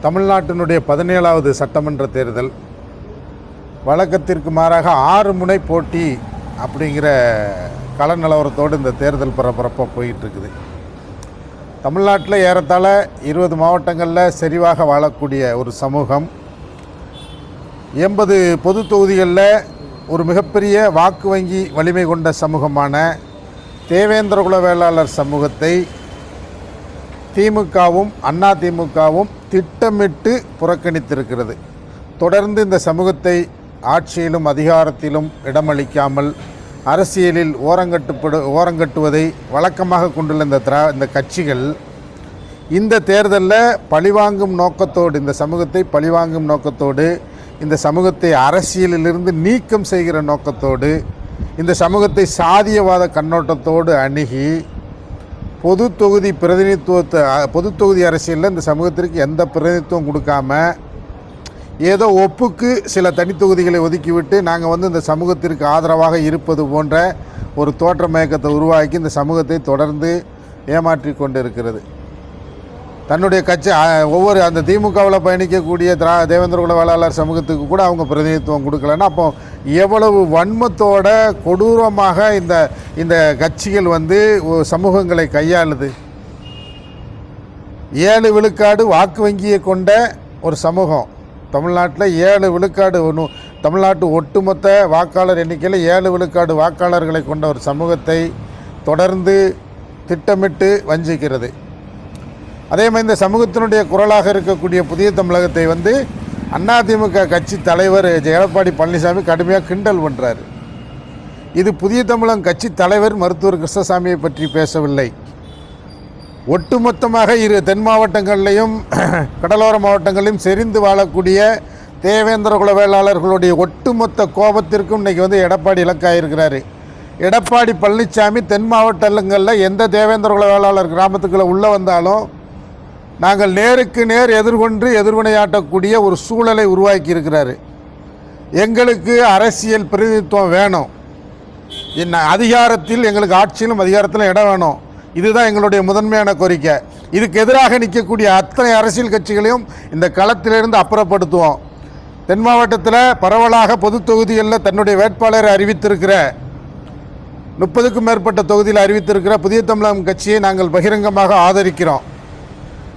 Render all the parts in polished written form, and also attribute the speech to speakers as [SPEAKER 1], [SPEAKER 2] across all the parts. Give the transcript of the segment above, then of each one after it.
[SPEAKER 1] தமிழ்நாட்டினுடைய 17வது சட்டமன்ற தேர்தல் வழக்கத்திற்கு மாறாக 6 முனை போட்டி அப்படிங்கிற கள நிலவரத்தோடு இந்த தேர்தல் பரபரப்பாக போயிட்டுருக்குது. தமிழ்நாட்டில் ஏறத்தாழ 20 மாவட்டங்களில் செறிவாக வாழக்கூடிய ஒரு சமூகம் 80 பொது தொகுதிகளில் ஒரு மிகப்பெரிய வாக்கு வங்கி வலிமை கொண்ட சமூகமான தேவேந்திரகுல வேளாளர் சமூகத்தை திமுகவும் அதிமுகவும் திட்டமிட்டு புறக்கணித்திருக்கிறது. தொடர்ந்து இந்த சமூகத்தை ஆட்சியிலும் அதிகாரத்திலும் இடமளிக்காமல் அரசியலில் ஓரங்கட்டுவதை வழக்கமாக கொண்டுள்ள இந்த கட்சிகள் இந்த தேர்தலில் பழிவாங்கும் நோக்கத்தோடு இந்த சமூகத்தை பழிவாங்கும் நோக்கத்தோடு இந்த சமூகத்தை அரசியலிலிருந்து நீக்கம் செய்கிற நோக்கத்தோடு இந்த சமூகத்தை சாதியவாத கண்ணோட்டத்தோடு அணுகி பொது தொகுதி அரசியலில் இந்த சமூகத்திற்கு எந்த பிரதிநிதித்துவம் கொடுக்காம ஏதோ ஒப்புக்கு சில தனித்தொகுதிகளை ஒதுக்கிவிட்டு நாங்கள் இந்த சமூகத்திற்கு ஆதரவாக இருப்பது போன்ற ஒரு தோற்ற மயக்கத்தை உருவாக்கி இந்த சமூகத்தை தொடர்ந்து ஏமாற்றி கொண்டு இருக்கிறது. தன்னுடைய கட்சி ஒவ்வொரு அந்த திமுகவில் பயணிக்கக்கூடிய தேவேந்திரகுல வேளாளர் சமூகத்துக்கு கூட அவங்க பிரதிநிதித்துவம் கொடுக்கலன்னா அப்போ எவ்வளவு வன்மத்தோட கொடூரமாக இந்த கட்சிகள் சமூகங்களை கையாளுது. 7 விழுக்காடு வாக்கு வங்கியை கொண்ட ஒரு சமூகம் தமிழ்நாட்டில் 7 விழுக்காடு தமிழ்நாட்டு ஒட்டுமொத்த வாக்காளர் எண்ணிக்கையில் 7 விழுக்காடு வாக்காளர்களை கொண்ட ஒரு சமூகத்தை தொடர்ந்து திட்டமிட்டு வஞ்சிக்கிறது. அதே மாதிரி இந்த சமூகத்தினுடைய குரலாக இருக்கக்கூடிய புதிய தமிழகத்தை அதிமுக கட்சி தலைவர் எடப்பாடி பழனிசாமி கடுமையாக கிண்டல் பண்ணுறார். இது புதிய தமிழகம் கட்சி தலைவர் மருத்துவர் கிருஷ்ணசாமியை பற்றி பேசவில்லை. ஒட்டுமொத்தமாக தென் மாவட்டங்களிலையும் கடலோர மாவட்டங்களிலும் செறிந்து வாழக்கூடிய தேவேந்திரகுல வேளாளர்களுடைய ஒட்டுமொத்த கோபத்திற்கும் இன்றைக்கி எடப்பாடி இலக்காயிருக்கிறாரு. எடப்பாடி பழனிசாமி தென் மாவட்டங்களில் எந்த தேவேந்திரகுல வேளாளர் கிராமத்துக்குள்ளே உள்ளே வந்தாலும் நாங்கள் நேருக்கு நேர் எதிர்வினையாட்டக்கூடிய ஒரு சூழலை உருவாக்கி இருக்கிறாரு. எங்களுக்கு அரசியல் பிரதிநிதித்துவம் வேணும், அதிகாரத்தில் எங்களுக்கு ஆட்சியிலும் அதிகாரத்திலும் இடம் வேணும். இதுதான் எங்களுடைய முதன்மையான கோரிக்கை. இதுக்கு எதிராக நிற்கக்கூடிய அத்தனை அரசியல் கட்சிகளையும் இந்த களத்திலிருந்து அப்புறப்படுத்துவோம். தென் மாவட்டத்தில் பரவலாக பொது தொகுதிகளில் தன்னுடைய வேட்பாளரை அறிவித்திருக்கிற 30க்கும் மேற்பட்ட தொகுதியில் அறிவித்திருக்கிற புதிய தமிழகம் கட்சியை நாங்கள் பகிரங்கமாக ஆதரிக்கிறோம்.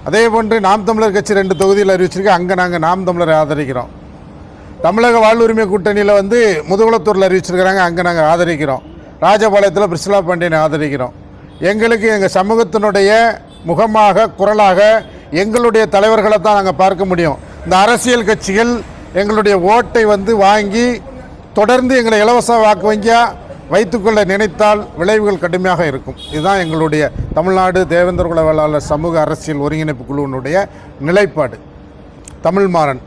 [SPEAKER 1] அதே போன்று நாம் தமிழர் கட்சி 2 தொகுதியில் அறிவிச்சிருக்கோம், அங்கே நாங்கள் நாம் தமிழரை ஆதரிக்கிறோம். தமிழக வாழ்வுரிமை கூட்டணியில் முதுகுளத்தூரில் அறிவிச்சிருக்கிறாங்க, அங்கே நாங்கள் ஆதரிக்கிறோம். ராஜபாளையத்தில் பிரிஸ்லா பாண்டியனை ஆதரிக்கிறோம். எங்களுக்கு எங்கள் சமூகத்தினுடைய முகமாக குரலாக எங்களுடைய தலைவர்களை தான் நாங்கள் பார்க்க முடியும். இந்த அரசியல் கட்சிகள் எங்களுடைய ஓட்டை வாங்கி தொடர்ந்து எங்களை இலவச வாக்கு வங்கியாக வைத்துக்கொள்ள நினைத்தால் விளைவுகள் கடுமையாக இருக்கும். இதுதான் எங்களுடைய தமிழ்நாடு தேவேந்திரகுல வேளாளர் சமூக அரசியல் ஒருங்கிணைப்பு குழுவினுடைய நிலைப்பாடு. தமிழ்மாறன்.